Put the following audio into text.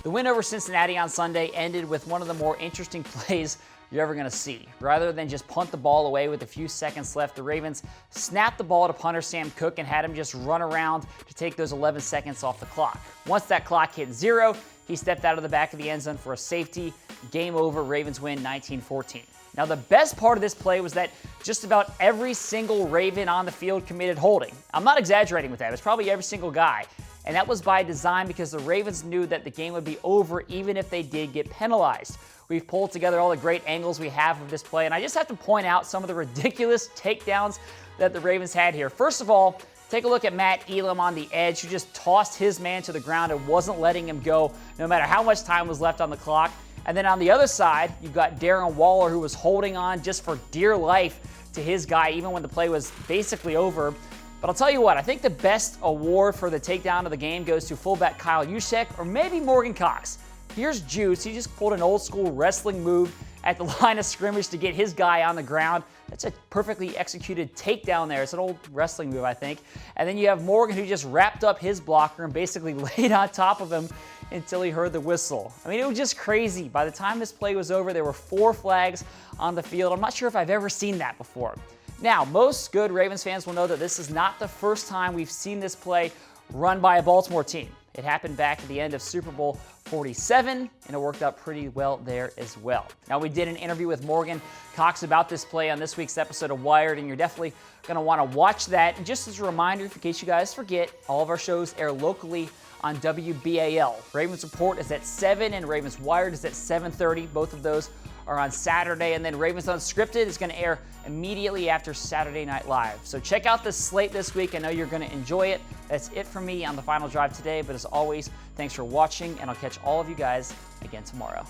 The win over Cincinnati on Sunday ended with one of the more interesting plays you're ever going to see. Rather than just punt the ball away with a few seconds left, the Ravens snapped the ball to punter Sam Cook and had him just run around to take those 11 seconds off the clock. Once that clock hit 0, he stepped out of the back of the end zone for a safety. Game over, Ravens win 19-14. Now, the best part of this play was that just about every single Raven on the field committed holding. I'm not exaggerating with that. It was probably every single guy. And that was by design because the Ravens knew that the game would be over even if they did get penalized. We've pulled together all the great angles we have of this play, and I just have to point out some of the ridiculous takedowns that the Ravens had here. First of all, take a look at Matt Elam on the edge, who just tossed his man to the ground and wasn't letting him go no matter how much time was left on the clock. And then on the other side, you've got Darren Waller, who was holding on just for dear life to his guy, even when the play was basically over. But I'll tell you what, I think the best award for the takedown of the game goes to fullback Kyle Juszczyk or maybe Morgan Cox. Here's Juice. He just pulled an old school wrestling move at the line of scrimmage to get his guy on the ground. That's a perfectly executed takedown there. It's an old wrestling move, I think. And then you have Morgan, who just wrapped up his blocker and basically laid on top of him until he heard the whistle. I mean, it was just crazy. By the time this play was over, there were 4 flags on the field. I'm not sure if I've ever seen that before. Now, most good Ravens fans will know that this is not the first time we've seen this play run by a Baltimore team. It happened back at the end of Super Bowl 47, and it worked out pretty well there as well. Now, we did an interview with Morgan Cox about this play on this week's episode of Wired, and you're definitely going to want to watch that. And just as a reminder, in case you guys forget, all of our shows air locally on WBAL. Ravens Report is at 7, and Ravens Wired is at 7:30. Both of those are on Saturday, and then Ravens Unscripted is going to air immediately after Saturday Night Live. So check out the slate this week. I know you're going to enjoy it. That's it for me on the final drive today, but as always, thanks for watching, and I'll catch all of you guys again tomorrow.